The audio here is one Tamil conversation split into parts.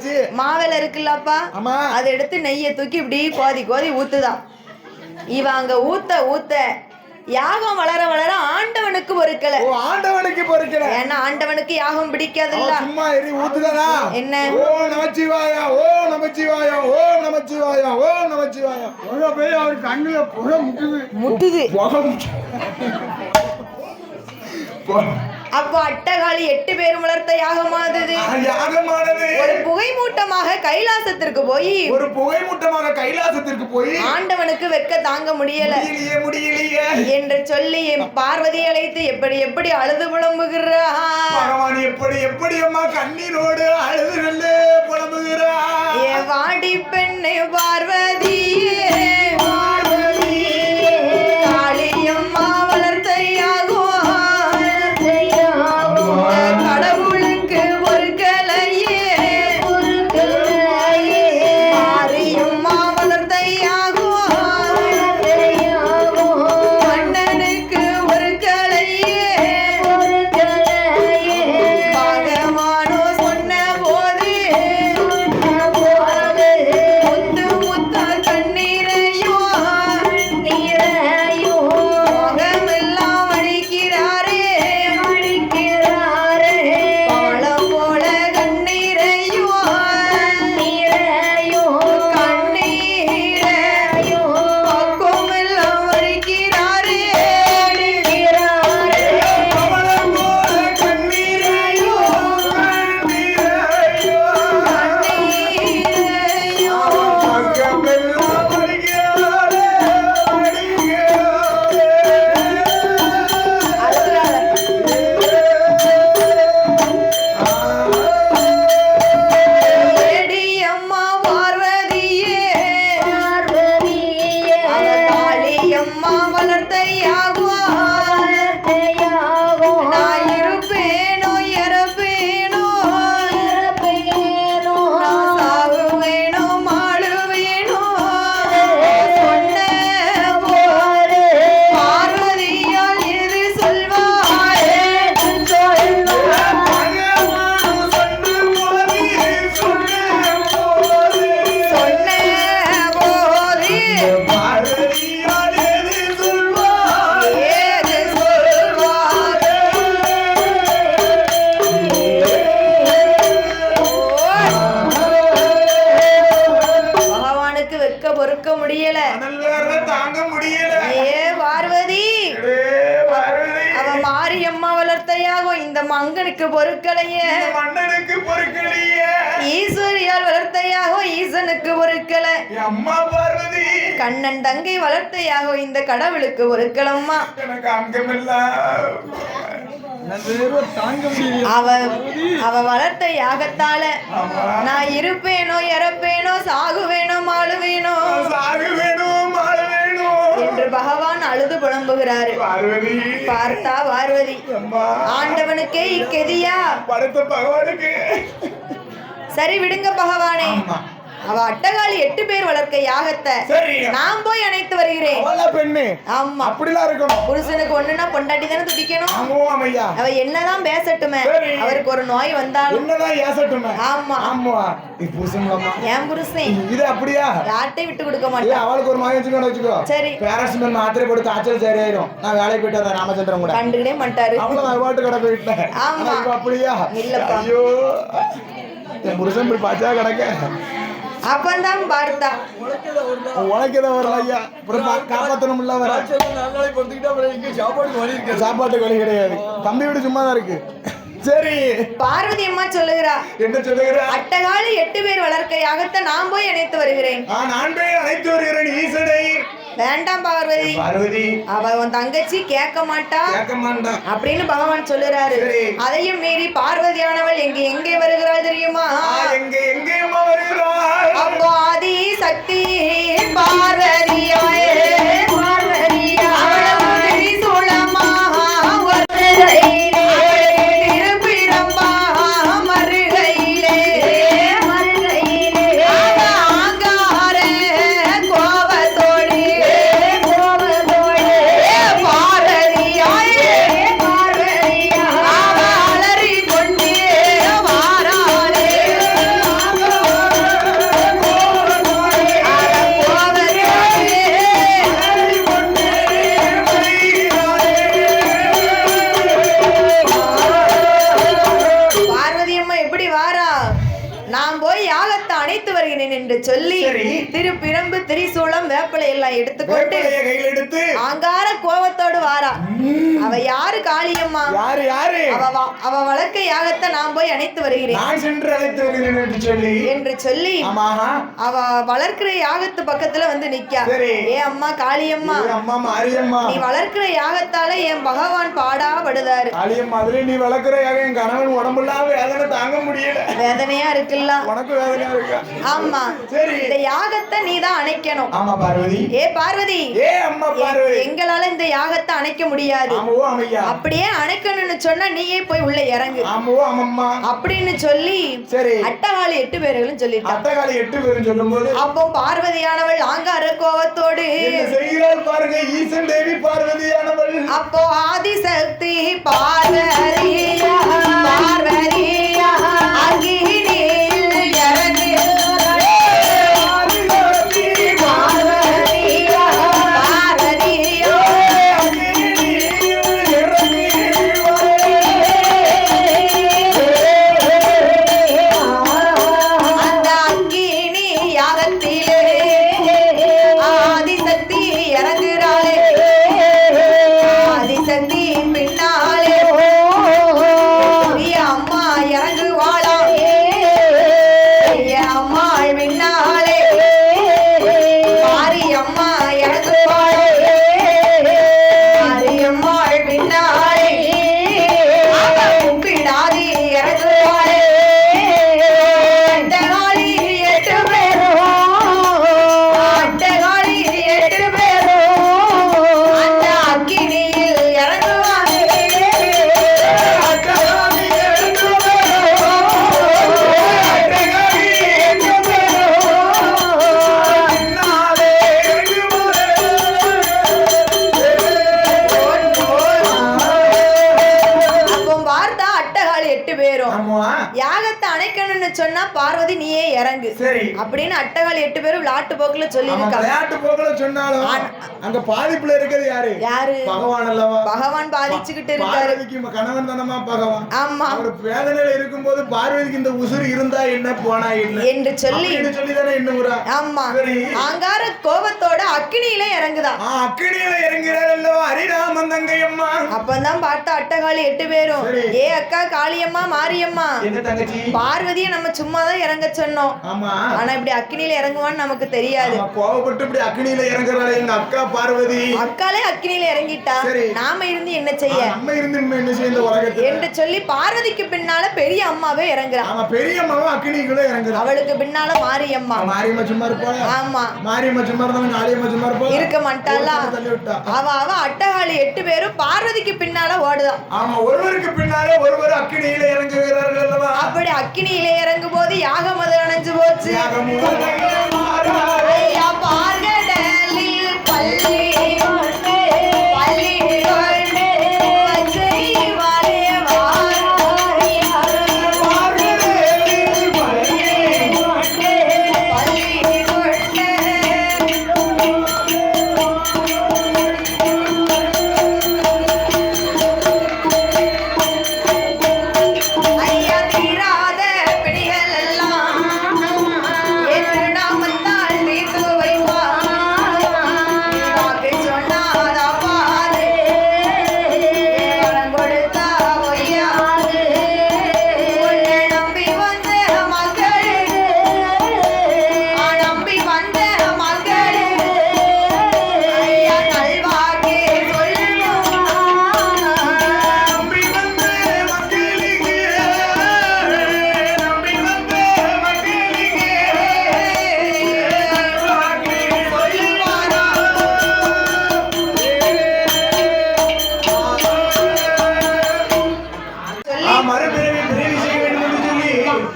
என்னாச்சு? மாவில இருக்குல்லப்பா, அதை எடுத்து நெய்யை தூக்கி இப்படி கோதி கோதி ஊத்துதான். இவ அங்க ஊத்த ஊத்த யாகம் வளர வளர ஆண்டவனுக்கு பொறுக்கல. ஆண்டவனுக்கு பொறுக்கல. ஏன்னா ஆண்டவனுக்கு யாகம் பிடிக்காதுல்ல. சும்மா எரி ஊத்துதா. என்ன? ஓம் நமச்சிவாயா, ஓம் நமச்சிவாயா, ஓம் நமச்சிவாயா, ஓம் நமச்சிவாயா. அவர் கண்ணுல புற முட்டுது. அப்ப அட்டகாளி 8 பேர் வளர்த்த யாகமானது ஒரு புகை மூட்டமாக கைலாசத்திற்கு போய் ஆண்டவனுக்கு வெக்க தாங்க முடியலையே என்று சொல்லி பார்வதி அழைத்து எப்படி எப்படி அழுது புலம்புகிறா. எப்படி அம்மா கண்ணீரோடு அழுது புலம்புகிறா. வாடி பெண்ணே பார்வதியே, காளியம்மா வளர்த்த கடவுளுக்கு ஒரு கலையே, மாரியம்மா வளர்த்தையாகும் மன்னனுக்கு ஒரு கலையே. பகவானோ சொன்ன போது முத்து முத்தா கண்ணீரையோ முகமெல்லாம் வடிக்கிறாரே. மங்கனுக்கு பொறுக்கலையே, மன்னனுக்கு பொறுக்கலையே. ஈஸ்வரியால் வளர்த்தையாகோ ஈசனுக்கு பொறுக்கல. அம்மா பார்வதி கண்ணன் தங்கை வளர்த்தையாகோ இந்த கடவுளுக்கு பொறுக்கலம்மா. எனக்கு அங்கமெல்லாம் அவ வளர்த்த யாகத்தால நான் இருப்பேனோ இறப்பேனோ சாகுவேனோ மாளுவேனோ என்று பகவான் அழுது புலம்புகிறாரு. பார்த்தா பார்வதி ஆண்டவனுக்கே இக்கெதியா? சரி விடுங்க பகவானே, அவ அட்டகாளி 8 பேர் வளர்க்க யாகத்தை நான் போய் அணைத்து வருகிறேன். ஆமா, அப்படிலாம் இருக்கணும். புருஷனுக்கு ஒண்ணுனா பொண்டாட்டி தானே துடிக்கணும். அவ என்னதான் பேசட்டுமே, அவருக்கு ஒரு நோய் வந்தாலும் ஆமா என் புருஷன் இது அப்படியா யார்ட்டை விட்டு கொடுக்க மாட்டேன். அவளுக்கு ஒரு நோய் வச்சுக்கோ. சரி, பேராசிட்டமால் மாத்திரை போட்டு காய்ச்சல் சரியாயிரும். நான் வேலைக்கு போயிட்டு வரேன். ராமச்சந்திரன் கூட கண்டுக்கிட்டே மாட்டாரு. அவ்வளவு பாட்டு கடை போயிட்டேன். ஆமா அப்படியா? இல்லப்பா, ஐயோ என் புருஷன் போய் பாச்சா கிடக்க. அப்பந்தான் பார்த்தா உனக்குதான் வரல ஐயா, காப்பாற்றணும் இல்ல வர சாப்பாட்டுக்கு வழி கிடையாது. தம்பி வீடு சும்மாதான் இருக்கு. சரி, பார்வதி அம்மா சொல்லுகிறா. என்ன சொல்லுகிறா? அட்டகாளி 8 பேர் வளர்க்க யாகத்தை நான் போய் அணைத்து வருகிறேன். நான் போய் அணைத்து வருகிறேன் ஈசனை. வேண்டாம் பார்வதி, அவ உன் தங்கச்சி கேட்க மாட்டா அப்படின்னு பகவான் சொல்லுறாரு. அதையும் மீறி பார்வதியானவள் எங்கே வருகிறாள் தெரியுமா? அப்போ ஆதி சக்தி பார்வதியாயே அணைத்து வருகிறேன் என்று சொல்லி திருப்பிரம்பு திரிசூலம் வேப்பிலை எல்லாம் எடுத்துக்கொண்டு கையில் எடுத்து ஆங்கார கோபத்தோடு வாரா. அவ யாரு? காளியம்மா. யாரு யாரு? அவ வழக்க யாகத்தை நான் போய் அணைத்து வருகிறேன் நான் சென்று அழைத்து வருகிறேன் என்று சொல்லி அவ வளர்க்கிற யாகத்து பக்கத்துல வந்து நிக்கா. ஏ அம்மா காளியம்மா, அம்மா மாரியம்மா, நீ வளர்க்கிற யாகத்தால என் பகவான் பாடா படுதாரு. காளியம்மா, அதுல நீ வளர்க்கிற யாகம் என் கணவன் உடம்புலாம் வேதனை தாங்க முடியல. வேதனையா இருக்குல்ல? உனக்கு வேதனையா இருக்கா? ஆமா. சரி, இந்த யாகத்தை நீ தான் அணைக்கணும். ஆமா பார்வதி. ஏ பார்வதி, ஏ அம்மா பார்வதி, எங்களால இந்த யாகத்தை அணைக்க முடியாது. ஆமாவோ அம்மையா, அப்படியே அணைக்கணும்னு சொன்னா நீயே போய் உள்ள இறங்கு. ஆமாவோ அம்மம்மா அப்படின்னு சொல்லி சரி அட்டகாளி 8 பேர்களும் சொல்லிட்டாங்க. அட்டகாளி 8 பேரும் சொல்லும்போது அப்போ பார்வதியானவள் ஆங்கார கோவத்தோடு என்ன செய்கிறாள் பாருங்க. ஈசன் தேவி பார்வதியானவள். அப்போ ஆதிசக்தி பார்வதியா பார்வதியா அகினியில் இறங்கு. யாகத்தை அணைக்கணும்னு சொன்னா பார்வதி நீயே இறங்கு அப்படின்னு அட்டகாளி 8 பேரும் விளையாட்டு போக்குல சொல்லிருக்காங்க. விளையாட்டு போக்குல சொன்னாலும் அங்க பாதிப்புல இருக்கிறது யாரு? யாரு? பகவான் அல்லவா? பகவான் பாதிச்சுக்கிட்டு இருக்காரு. பார்வதிக்கு கணவன் தானமா பகவான். ஆமா. அவர் வேதனையில இருக்கும்போது பார்வதிக்கு இந்த உசுறு இருந்தா என்ன போனா என்ன என்று சொல்லி தானே என்னுறா. ஆமா. ஆங்கார கோபத்தோட அக்கினியில இறங்குதா. அக்கினியில இறங்குறாள் அல்லவா ஹரிராமன் தங்கையம்மா. அப்பதான் பார்த்தா அட்டகாளி 8 பேரும் ஏ அக்கா காளியம்மா மாரியம்மா பார்வதியை நம்ம சும்மா தான் இறங்க சொன்னோம். ஆனா இப்படி அக்கினியில இறங்குவான்னு நமக்கு தெரியாது. கோவப்பட்டு இப்படி அக்கினியில இறங்குறாள் எங்க அக்கா பார்வதி. அக்காலே அக்கினியில இறங்கிட்டா நாம இருந்து என்ன செய்ய? நம்ம இருந்து என்ன செய்ய இந்த உலகத்துல என்று சொல்லி பார்வதிக்கு பின்னால பெரிய அம்மாவே இறங்குறா. ஆமா, பெரிய அம்மாவும் அக்கினிக்குள்ள இறங்குறா. அவளுக்கு பின்னால மாரியம்மா. மாரியம்மா சும்மா இருப்பா. ஆமா, மாரியம்மா சும்மா இருந்தாலும் காளியம்மா சும்மா இருப்பா. இருக்க மாட்டாளா? அவ அட்டகாளி 8 பேரும் பார்வதிக்கு பின்னால ஓடுதா. ஆமா, ஒருவருக்கு பின்னாலே ஒருவர் அக்கினியில இறங்குகிறார்கள் அல்லவா. அப்படி அக்கினியில இறங்கும் போது யாகம் அது அணைஞ்சு போச்சு. ஐயா பார்கடலில் பள்ளி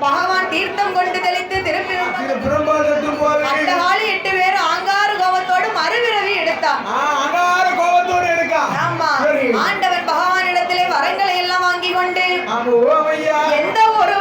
பகவான் தீர்த்தம் கொண்டு தெளித்து அட்டகாளி 8 பேரும் ஆங்கார கோபத்தோடு மறுபிறவி எடுத்தான். ஆமா, ஆண்டவன் பகவானிடத்திலே வரங்களை எல்லாம் வாங்கி கொண்டு எந்த ஒரு